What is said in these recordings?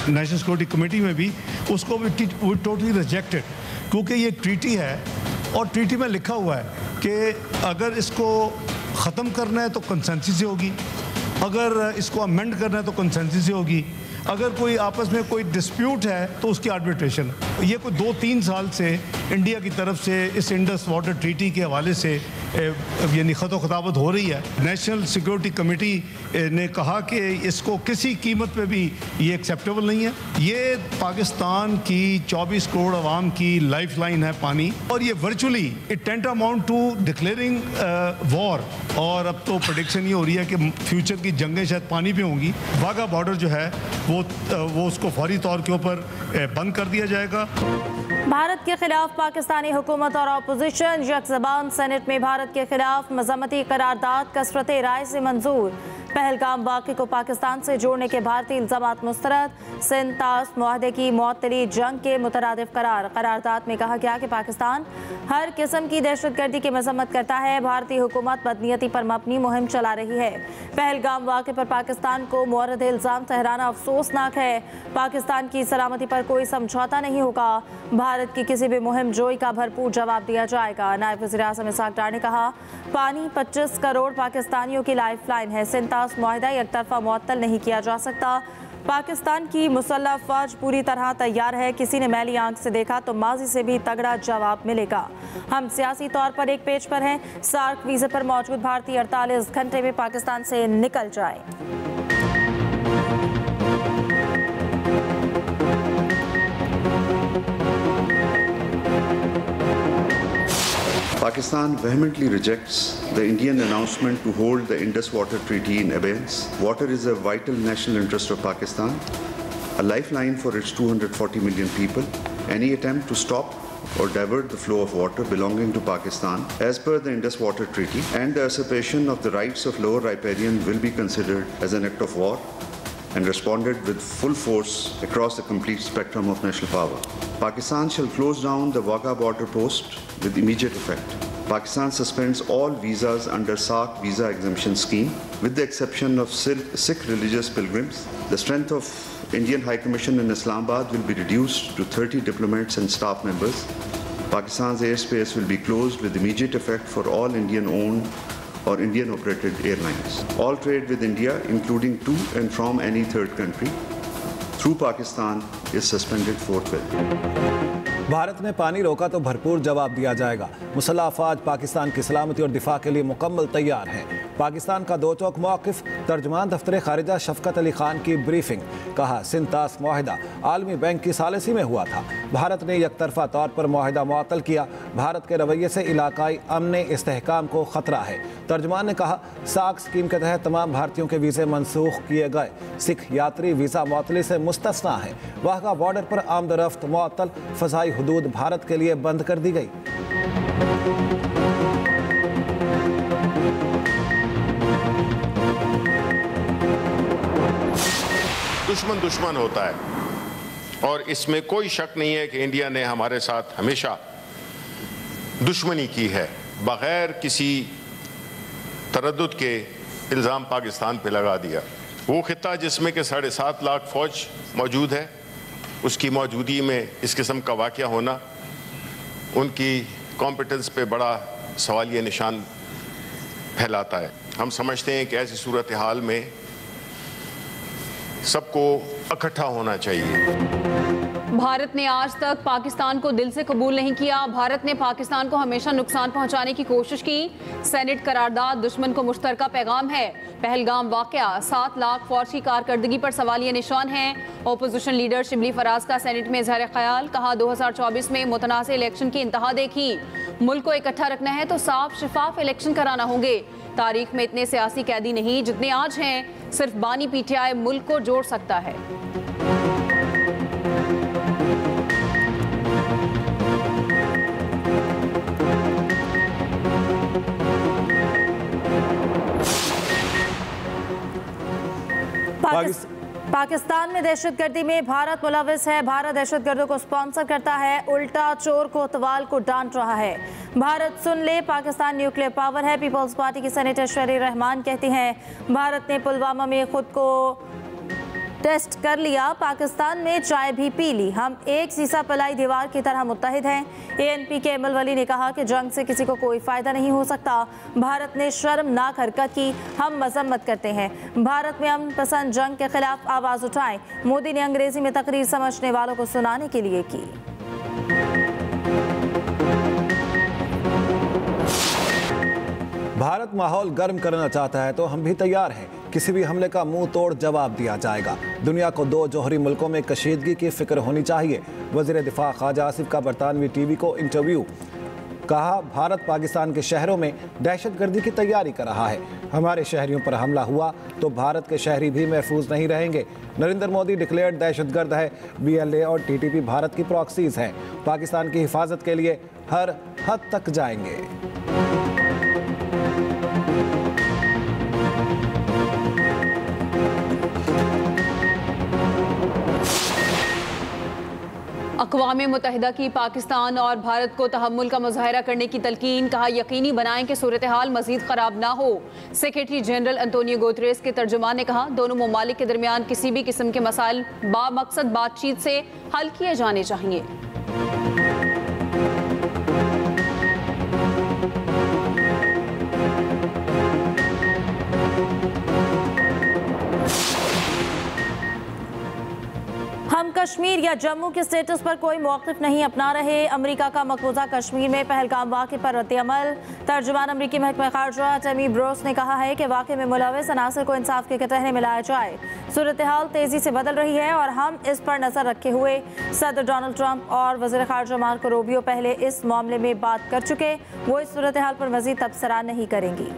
National security committee में भी, उसको भी टोटली रिजेक्टेड, क्योंकि ये ट्रीटी है और ट्रीटी में लिखा हुआ है कि अगर इसको ख़त्म करना है तो कंसेंसस से होगी, अगर इसको अमेंड करना है तो कंसेंसस से होगी, अगर कोई आपस में कोई डिस्प्यूट है तो उसकी आर्बिट्रेशन। ये कोई 2-3 साल से इंडिया की तरफ से इस इंडस वाटर ट्रीटी के हवाले से यानी ख़त ख़ताबत हो रही है। नेशनल सिक्योरिटी कमेटी ने कहा कि इसको किसी कीमत पे भी ये एक्सेप्टेबल नहीं है। ये पाकिस्तान की 24 करोड़ आवाम की लाइफ लाइन है पानी, और ये virtually it tantamount to declaring war. और अब तो प्रेडिक्शन ये हो रही है कि फ्यूचर की जंगें शायद पानी पे होंगी। वाघा बॉर्डर जो है वो उसको फौरी तौर के ऊपर बंद कर दिया जाएगा। भारत के खिलाफ पाकिस्तानी हुकूमत और अपोजिशन यकज़बान। सेनेट में भारत के खिलाफ मज़म्मती करारदाद कसरत राय से मंजूर। पहलगाम वाक़े को पाकिस्तान से जोड़ने के भारतीय इल्ज़ामात मुस्तरद। सिंध तास मुआहदे की मुअत्तली जंग के मुतरादिफ करारदाद में कहा गया कि पाकिस्तान हर किस्म की दहशतगर्दी की मजम्मत करता है। भारतीय हुकूमत बदनीयती पर मबनी मुहिम चला रही है। पहलगाम वाक़े पर पाकिस्तान को मुअर्रद इल्ज़ाम ठहराना अफसोसनाक है। पाकिस्तान की सलामती पर कोई समझौता नहीं होगा। भारत की किसी भी मुहिम जोई का भरपूर जवाब दिया जाएगा। नायब वज़ीर आज़म इसहाक़ डार ने कहा, पानी 25 करोड़ पाकिस्तानियों की लाइफ लाइन है। सिंध तास मुआहदा एक तरफा मुअत्तल नहीं किया जा सकता। पाकिस्तान की मुसल्लह फौज पूरी तरह तैयार है। किसी ने मैली आंख से देखा तो माजी से भी तगड़ा जवाब मिलेगा। हम सियासी तौर पर एक पेज पर हैं। सार्क वीज़े पर मौजूद भारतीय 48 घंटे में पाकिस्तान से निकल जाए। Pakistan vehemently rejects the Indian announcement to hold the Indus Water Treaty in abeyance. Water is a vital national interest of Pakistan, a lifeline for its 240 million people. Any attempt to stop or divert the flow of water belonging to Pakistan as per the Indus Water Treaty and the usurpation of the rights of lower riparian will be considered as an act of war and responded with full force across the complete spectrum of national power. Pakistan shall close down the Wagah border post with immediate effect. Pakistan suspends all visas under SAARC visa exemption scheme with the exception of Sikh religious pilgrims. The strength of Indian High Commission in Islamabad will be reduced to 30 diplomats and staff members. Pakistan's airspace will be closed with immediate effect for all Indian-owned or Indian-operated airlines. All trade with India, including to and from any third country, through Pakistan is suspended forthwith. Bharat ने पानी रोका तो भरपूर जवाब दिया जाएगा। मुसल्लह अफवाज पाकिस्तान की सलामती और दिफा के लिए मुकम्मल तैयार हैं। पाकिस्तान का दो चौक मौक़िफ़। तर्जुमान दफ्तर खारिजा शफ़क़त अली ख़ान की ब्रीफिंग। कहा, सिंध तास मुआहदा आलमी बैंक की सालिसी में हुआ था। भारत ने यकतरफ़ा तौर पर मुआहदा मुअत्तल किया। भारत के रवैये से इलाकाई अमन इस्तेहकाम को ख़तरा है। तर्जुमान ने कहा, सार्क स्कीम के तहत तमाम भारतीयों के वीज़े मनसूख किए गए। सिख यात्री वीज़ा मुअत्तली से मुस्तस्ना है। वाघा बॉर्डर पर आमदरफ्त मुअत्तल। फ़ज़ाई हुदूद भारत के लिए बंद कर दी गई। दुश्मन दुश्मन होता है और इसमें कोई शक नहीं है कि इंडिया ने हमारे साथ हमेशा दुश्मनी की है। बगैर किसी तरद्दुद के इल्ज़ाम पाकिस्तान पे लगा दिया। वो खित्ता जिसमें कि 7.5 लाख फ़ौज मौजूद है, उसकी मौजूदगी में इस किस्म का वाक़या होना उनकी कॉम्पिटेंस पे बड़ा सवालिया निशान फैलाता है। हम समझते हैं कि ऐसी सूरत हाल में सबको इकट्ठा होना चाहिए। भारत ने आज तक पाकिस्तान को दिल से कबूल नहीं किया। भारत ने पाकिस्तान को हमेशा नुकसान पहुंचाने की कोशिश की। सेनेट करारदाद दुश्मन को मुश्तरका पैगाम है। पहलगाम वाक़या 7 लाख फौज की कारकर्दगी पर सवालिया निशान है। ओपोजिशन लीडर शिबली फराज का सेनेट में इजहार ख्याल। कहा, 2024 में मुतनाज़ इलेक्शन की इंतहा देखी। मुल्क को इकट्ठा रखना है तो साफ शफाफ इलेक्शन कराना होंगे। तारीख में इतने सियासी कैदी नहीं जितने आज हैं। सिर्फ बानी पीटीआई मुल्क को जोड़ सकता है। पाकिस्तान में दहशतगर्दी में भारत मुलविस है। भारत दहशतगर्दों को स्पॉन्सर करता है। उल्टा चोर कोतवाल को डांट रहा है। भारत सुन ले, पाकिस्तान न्यूक्लियर पावर है। पीपल्स पार्टी की सेनेटर शरीर रहमान कहती हैं, भारत ने पुलवामा में खुद को टेस्ट कर लिया, पाकिस्तान में चाय भी पी ली, हम एक सीसा पलाई दीवार की तरह मुत्तहिद हैं। ANP के अमल वली ने कहा कि जंग से किसी को कोई फ़ायदा नहीं हो सकता। भारत ने शर्मनाक हरकत की, हम मजम्मत करते हैं। भारत में अमन पसंद जंग के खिलाफ आवाज़ उठाएं। मोदी ने अंग्रेजी में तकरीर समझने वालों को सुनाने के लिए की। भारत माहौल गर्म करना चाहता है तो हम भी तैयार हैं। किसी भी हमले का मुंह तोड़ जवाब दिया जाएगा। दुनिया को 2 जौहरी मुल्कों में कशीदगी की फिक्र होनी चाहिए। वज़ीर दिफा ख्वाजा आसिफ का बरतानवी TV को इंटरव्यू। कहा, भारत पाकिस्तान के शहरों में दहशतगर्दी की तैयारी कर रहा है। हमारे शहरियों पर हमला हुआ तो भारत के शहरी भी महफूज नहीं रहेंगे। नरेंद्र मोदी डिक्लेयर्ड दहशतगर्द है। BLA और TTP भारत की प्रॉक्सीज हैं। पाकिस्तान की हिफाजत के लिए हर हद तक जाएंगे। अक़वाम मुत्तहिदा की पाकिस्तान और भारत को तहम्मुल का मुज़ाहिरा करने की तलकीन। कहा, यकीनी बनाएं कि सूरत हाल मज़ीद ख़राब ना हो। सेक्रेटरी जनरल अंतोनियो गुतेरेस के तर्जुमान ने कहा, दोनों ममालिक के दरमियान किसी भी किस्म के मसाइल बामकसद बातचीत से हल किए जाने चाहिए। हम कश्मीर या जम्मू के स्टेटस पर कोई मौक़िफ़ नहीं अपना रहे। अमेरिका का मकबूजा कश्मीर में पहलगाम वाक़े पर रद्द-ए-अमल। तर्जुमान अमरीकी महकमा ख़ारजा टमी ब्रोस ने कहा है कि वाक़े में मुलव्वस अनासर को इंसाफ के कटहरे में लाया जाए। सूरत हाल तेज़ी से बदल रही है और हम इस पर नज़र रखे हुए सदर डोनाल्ड ट्रंप और वज़ीर ख़ारजा मार्को रूबियो पहले इस मामले में बात कर चुके। वो इस सूरत हाल पर मज़ीद तबसरा नहीं करेंगी।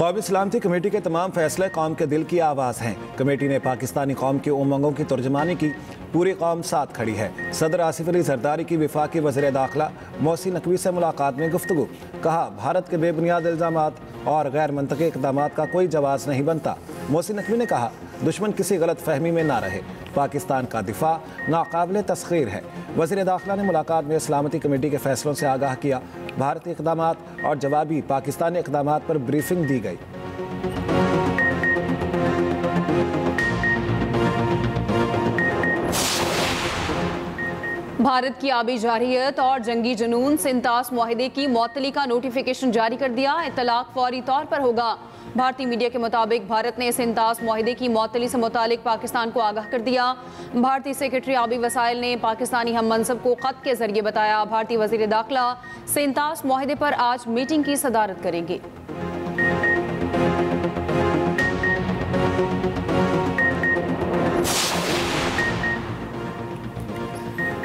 कौमी सलामती कमेटी के तमाम फैसले कौम के दिल की आवाज़ हैं। कमेटी ने पाकिस्तानी कौम की उमंगों की तर्जुमानी की। पूरी कौम साथ खड़ी है। सदर आसिफ अली जरदारी की वफाकी वज़ीर दाखिला मोहसिन नकवी से मुलाकात में गुफ्तगू। कहा, भारत के बेबुनियाद इल्ज़ामात और गैर मंतकी इक़दाम का कोई जवाब नहीं बनता। मोहसिन नकवी ने कहा, दुश्मन किसी गलत फहमी में ना रहे। पाकिस्तान का दिफा नाकाबिल तस्खीर है। वज़ीर दाखिला ने मुलाकात में सलामती कमेटी के फैसलों से आगाह किया। भारतीय इक़दाम और जवाबी पाकिस्तानी इक़दाम पर ब्रीफिंग दी गई। भारत की आबी जारहियत और जंगी जुनून से इंतास मुआहिदे की मुअत्तली का नोटिफिकेशन जारी कर दिया। इत्तलाक फौरी तौर पर होगा। भारतीय मीडिया के मुताबिक भारत ने इस इंतास मुआहिदे की मुअत्तली से मुतालिक पाकिस्तान को आगाह कर दिया। भारतीय सेक्रेटरी आबी वसाइल ने पाकिस्तानी हम मनसब को खत के जरिए बताया। भारतीय वज़ीर दाखिला से इंतास मुआहिदे पर आज मीटिंग की सदारत करेंगे।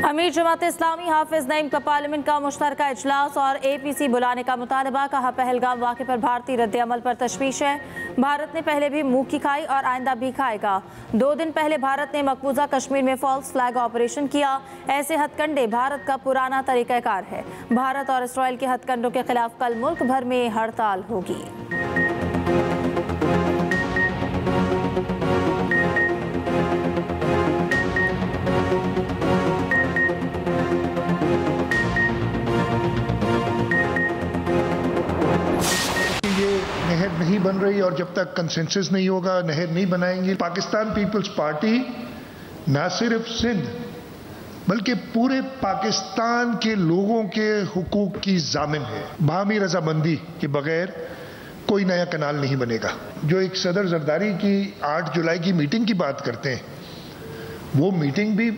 अमीर जमात इस्लामी हाफिज नईम का पार्लियामेंट का मुश्तरका इजलास और APC बुलाने का मुतालबा। कहा, पहलगाम वाक़े पर भारतीय रद्द-ए-अमल पर तशवीश है। भारत ने पहले भी मुँह की खाई और आइंदा भी खाएगा। 2 दिन पहले भारत ने मकबूजा कश्मीर में फॉल्स फ्लैग ऑपरेशन किया। ऐसे हथकंडे भारत का पुराना तरीक़ाकार है। भारत और इसराइल के हथकंडों के खिलाफ कल मुल्क भर में हड़ताल होगी। नहर नहीं बन रही और जब तक कंसेंसस नहीं होगा नहर नहीं बनाएंगे। पाकिस्तान पीपल्स पार्टी ना सिर्फ सिंध बल्कि पूरे पाकिस्तान के लोगों के हुकूक की जामिन है। बाहमी रजामंदी के बगैर कोई नया कनाल नहीं बनेगा। जो एक सदर जरदारी की 8 जुलाई की मीटिंग की बात करते हैं, वो मीटिंग भी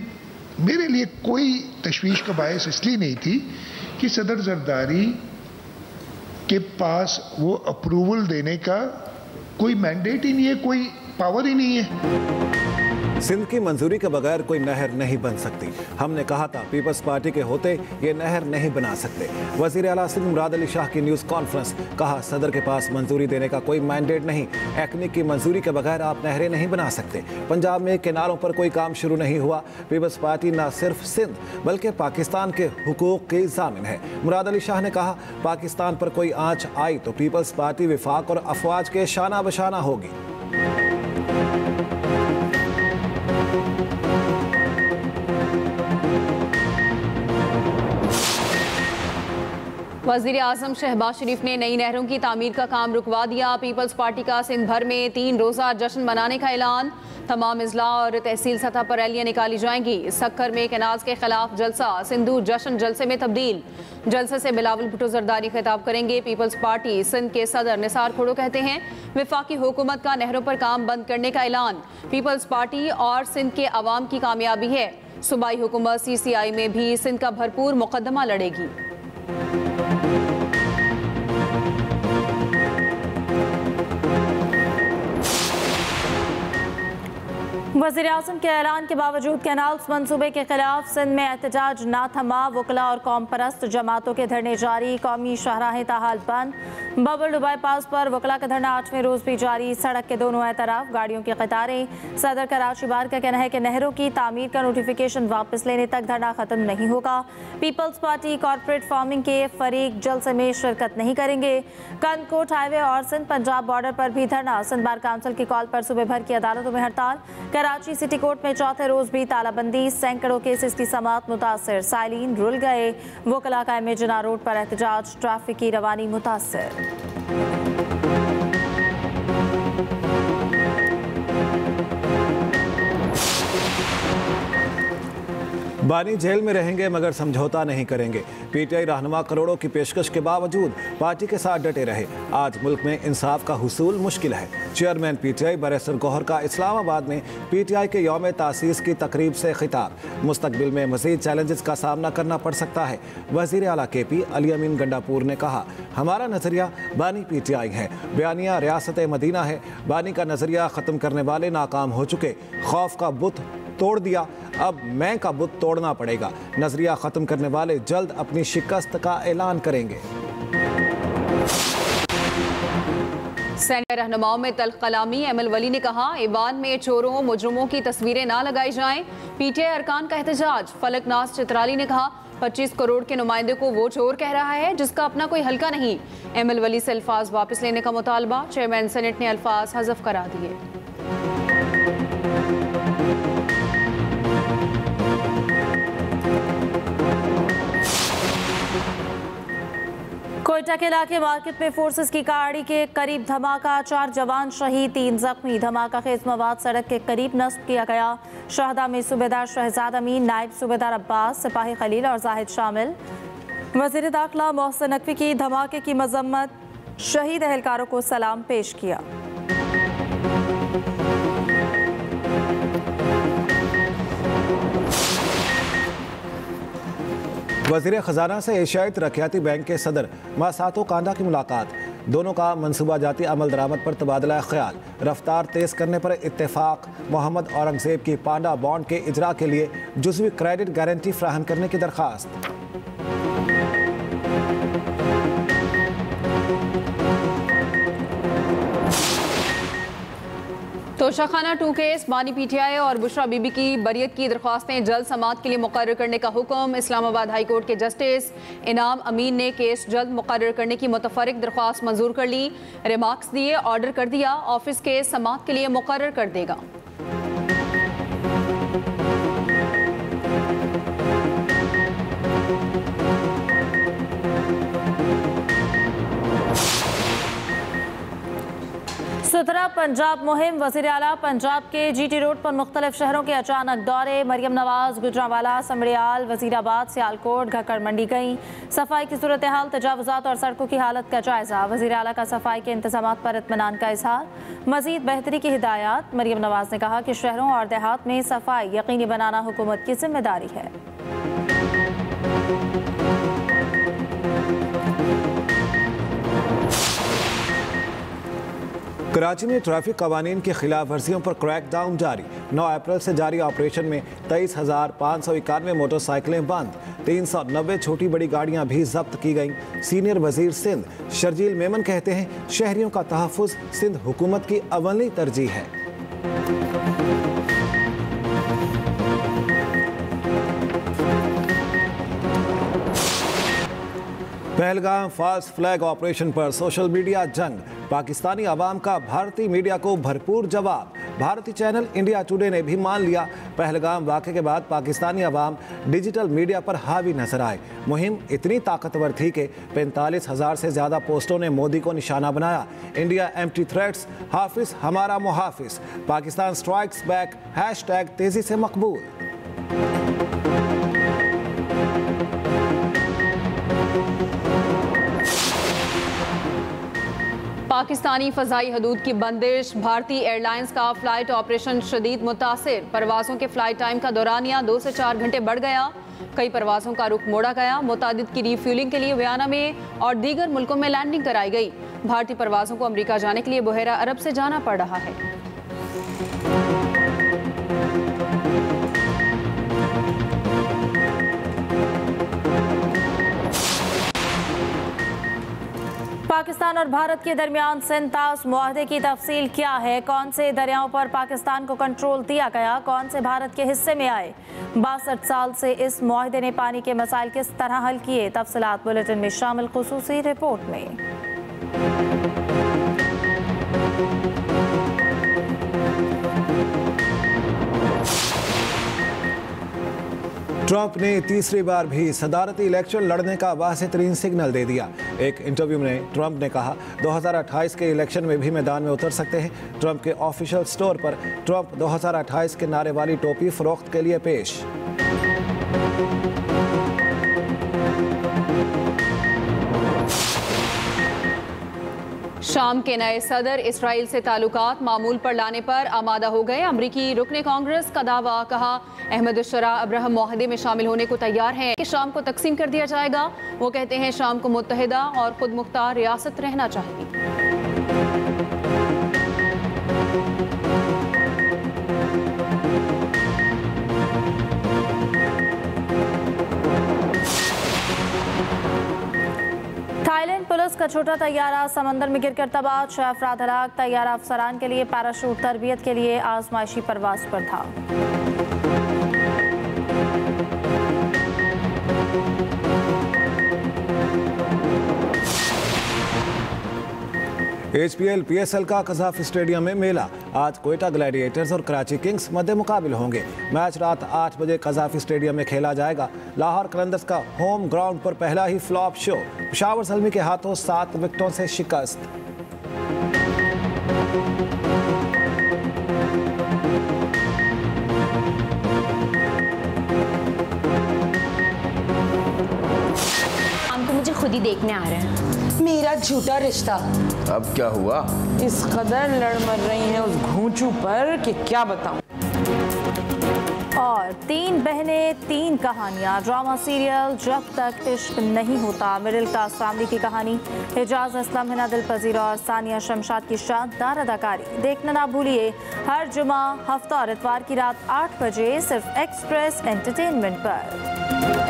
मेरे लिए कोई तशवीश का बायस इसलिए नहीं थी कि सदर जरदारी के पास वो अप्रूवल देने का कोई मैंडेट ही नहीं है, कोई पावर ही नहीं है। सिंध की मंजूरी के बगैर कोई नहर नहीं बन सकती। हमने कहा था पीपल्स पार्टी के होते ये नहर नहीं बना सकते। वज़ीर आला सिंध मुराद अली शाह की न्यूज़ कॉन्फ्रेंस। कहा, सदर के पास मंजूरी देने का कोई मैंडेट नहीं। एक्निक की मंजूरी के बगैर आप नहरें नहीं बना सकते। पंजाब में किनारों पर कोई काम शुरू नहीं हुआ। पीपल्स पार्टी न सिर्फ सिंध बल्कि पाकिस्तान के हुकूक की जामिन है। मुराद अली शाह ने कहा, पाकिस्तान पर कोई आँच आई तो पीपल्स पार्टी विफाक और अफवाज के शाना बशाना होगी। वज़ीर आज़म शहबाज शरीफ ने नई नहरों की तामीर का काम रुकवा दिया। पीपल्स पार्टी का सिंध भर में 3 रोज़ा जश्न मनाने का ऐलान। तमाम अजला और तहसील सतह पर रैलियाँ निकाली जाएंगी। सक्खर में कैनाल्स के खिलाफ जलसा, सिंधु जश्न जलसे में तब्दील। जलसे से बिलावल भुट्टो जरदारी खिताब करेंगे। पीपल्स पार्टी सिंध के सदर निसार खोड़ो कहते हैं वफाकी हुकूमत का नहरों पर काम बंद करने का ऐलान पीपल्स पार्टी और सिंध के अवाम की कामयाबी है। सूबाई हुकूमत CCI में भी सिंध का भरपूर मुकदमा लड़ेगी। वज़ीर आज़म के ऐलान के बावजूद कैनाल्स मंसूबे के खिलाफ सिंध में एहतजाज ना थमा। वकला और कौम परस्त जमातों के धरने जारी। कौमी शाहराहें ताहाल बंद। बबल दुबई पास पर वकला का धरना 8वें रोज भी जारी। सड़क के दोनों तरफ गाड़ियों की कतारें। सदर कराची बार का कहना है कि नहरों की तामीर का नोटिफिकेशन वापस लेने तक धरना खत्म नहीं होगा। पीपल्स पार्टी कॉर्पोरेट फार्मिंग के फरीक जलसे में शिरकत नहीं करेंगे। कनकोट हाईवे और सिंध पंजाब बॉर्डर पर भी धरना। सिंध बार काउंसिल की कॉल पर सुबह भर की अदालतों में हड़ताल। कराची सिटी कोर्ट में चौथे रोज भी तालाबंदी। सैकड़ों केसेस की समाअत मुतासर। साइलिन रुल गए। वकला का जिना रोड पर एहतजाज। ट्रैफिक की रवानी मुतासर। बानी जेल में रहेंगे मगर समझौता नहीं करेंगे। PTI रहनुमा करोड़ों की पेशकश के बावजूद पार्टी के साथ डटे रहे। आज मुल्क में इंसाफ का हुसूल मुश्किल है। चेयरमैन PTI बैरिस्टर गौहर का इस्लामाबाद में PTI के यौम तासीस की तकरीब से खिताब। मुस्तकबिल में मज़ीद चैलेंजेस का सामना करना पड़ सकता है। वज़ीर आला KP अली अमीन गंडापुर ने कहा, हमारा नज़रिया बानी PTI है। बयानिया रियासत मदीना है। बानी का नज़रिया ख़त्म करने वाले नाकाम हो चुके। खौफ का बुत तोड़ दिया, अब मैं का बुत तोड़ना पड़ेगा। नजरिया खत्म करने वाले जल्द अपनी शिकस्त का ऐलान करेंगे। सेनेटर रहनुमाओं में तल्ख कलामी। ML वली ने कहा, ईवान में चोरों मुजरमों की तस्वीरें ना लगाई जाएं। PTI अरकान का एहतजाज। फलक नाज चित्राली ने कहा, 25 करोड़ के नुमाइंदे को वो चोर कह रहा है जिसका अपना कोई हल्का नहीं। ML वली से अल्फाज वापस लेने का मुतालबा। चेयरमैन सेनेट ने अल्फाज हज़फ करा दिए। कोयटा के इलाके मार्केट में फोर्सेस की गाड़ी के करीब धमाका। 4 जवान शहीद, 3 जख्मी। धमाका खेज मवाद सड़क के करीब नस्ब किया गया। शहदा में सूबेदार शहजाद अमीन, नायब सूबेदार अब्बास, सिपाही खलील और जाहिद शामिल। वज़ीर दाखिला मोहसिन नकवी की धमाके की मजम्मत। शहीद एहलकारों को सलाम पेश किया। वज़ीर ख़जाना से एशियाई तरक्याती बैंक के सदर मासातो कांदा की मुलाकात। दोनों का मनसूबा जाती अमल दरामद पर तबादला ख्याल। रफ्तार तेज़ करने पर इत्तेफाक। मोहम्मद औरंगजेब की पांडा बॉन्ड के इजरा के लिए जुज़वी क्रेडिट गारंटी फ्राहम करने की दरख्वास्त। तोशाखाना 2 केस। बानी PTI और बुशरा बीबी की बरियत की दरख्वास्तें जल्द समाअत के लिए मुकर्रर करने का हुक्म। इस्लामाबाद हाई कोर्ट के जस्टिस इनाम अमीन ने केस जल्द मुकर्रर करने की मुतफरिक दरख्वास्त मंजूर कर ली। रिमार्क्स दिए, ऑर्डर कर दिया। ऑफिस के समाअत के लिए मुकर्रर कर देगा। सुथरा पंजाब मुहिम। वज़ीर आला पंजाब के GT रोड पर मुख्तलिफ शहरों के अचानक दौरे। मरियम नवाज गुजरांवाला, समड़ियाल, वज़ीराबाद, सियालकोट, घक्कड़ मंडी गई। सफाई की सूरत हाल, तजावुज़ात और सड़कों की हालत का जायजा। वज़ीर आला का सफाई के इंतजामात पर इत्मीनान का इजहार। मज़ीद बेहतरी की हिदायत। मरियम नवाज ने कहा कि शहरों और देहात में सफाई यकीनी बनाना हुकूमत की जिम्मेदारी है। कराची में ट्रैफिक कवानीन की खिलाफ वर्जियों पर क्रैकडाउन जारी। 9 अप्रैल से जारी ऑपरेशन में 23,591 मोटरसाइकिलें बंद। 390 छोटी बड़ी गाड़ियां भी जब्त की गईं। सीनियर वजीर सिंध शर्जील मेमन कहते हैं, शहरियों का तहफ़्फ़ुज़ सिंध हुकूमत की अव्वली तरजीह है। पहलगाम फॉल्स फ्लैग ऑपरेशन पर सोशल मीडिया जंग। पाकिस्तानी अवाम का भारतीय मीडिया को भरपूर जवाब। भारतीय चैनल इंडिया टुडे ने भी मान लिया, पहलगाम वाक़े के बाद पाकिस्तानी अवाम डिजिटल मीडिया पर हावी नजर आए। मुहिम इतनी ताकतवर थी कि 45,000 से ज़्यादा पोस्टों ने मोदी को निशाना बनाया। इंडिया एम्प्टी थ्रेट्स, हाफिज हमारा मुहाफिज, पाकिस्तान स्ट्राइक्स बैक, हैशटैग तेजी से मकबूल। पाकिस्तानी फ़ज़ाई हदूद की बंदिश, भारतीय एयरलाइंस का फ़्लाइट ऑपरेशन शदीद मुतासिर। परवाज़ों के फ़्लाइट टाइम का दौरानिया 2 से 4 घंटे बढ़ गया। कई परवाज़ों का रुख मोड़ा गया। मुतादिद की रीफ्यूलिंग के लिए वियना में और दीगर मुल्कों में लैंडिंग कराई गई। भारतीय परवाज़ों को अमरीका जाने के लिए बुहेरा अरब से जाना पड़ रहा है। पाकिस्तान और भारत के दरमियान सिंतास मुआहदे की तफसील क्या है? कौन से दरियाओं पर पाकिस्तान को कंट्रोल दिया गया, कौन से भारत के हिस्से में आए? 62 साल से इस मुआहदे ने पानी के मसाइल किस तरह हल किए? तफसीलात बुलेटिन में शामिल खुसूसी रिपोर्ट में। ट्रंप ने तीसरी बार भी सदारती इलेक्शन लड़ने का वाज़ेह तरीन सिग्नल दे दिया। एक इंटरव्यू में ट्रंप ने कहा 2028 के इलेक्शन में भी मैदान में उतर सकते हैं। ट्रंप के ऑफिशियल स्टोर पर ट्रंप 2028 के नारे वाली टोपी फरोख्त के लिए पेश। शाम के नए सदर इसराइल से ताल्लुकात मामूल पर लाने पर आमादा हो गए। अमरीकी रुकने कांग्रेस का दावा, कहा अहमद शरा अब्राहम मुआहदे में शामिल होने को तैयार हैं कि शाम को तकसीम कर दिया जाएगा। वो कहते हैं शाम को मुत्तहिदा और खुद मुख्तार रियासत रहना चाहिए। थाईलैंड पुलिस का छोटा तैयारा समंदर में गिरकर तबाह, 6 अफराद हलाक। तैयारा अफसरान के लिए पैराशूट तरबियत के लिए आजमाइशी परवाज पर था। HPL PSL का कज़ाफ स्टेडियम में मेला। आज कोयटा ग्लैडिएटर्स और कराची किंग्स मध्य मुकाबिल होंगे। मैच रात 8 बजे कज़ाफ स्टेडियम में खेला जाएगा। लाहौर कलंदर्स का होम ग्राउंड पर पहला ही फ्लॉप शो, पेशावर ज़ल्मी के हाथों 7 विकेटों से शिकस्त। हमको मुझे खुद ही देखने आ रहे हैं। मेरा झूठा रिश्ता। अब क्या हुआ? इस कदर लड़ मर रही हैं उस घूंचू पर कि क्या बताऊं। और 3 बहनें 3 कहानियां, ड्रामा सीरियल जब तक इश्क नहीं होता, मिडिल क्लास फैमिली की कहानी। एजाज असलम, हिना दिलपजीर और सानिया शमशाद की शानदार अदाकारी। देखना ना भूलिए हर जुमा, हफ्ता और इतवार की रात 8 बजे सिर्फ एक्सप्रेस एंटरटेनमेंट पर।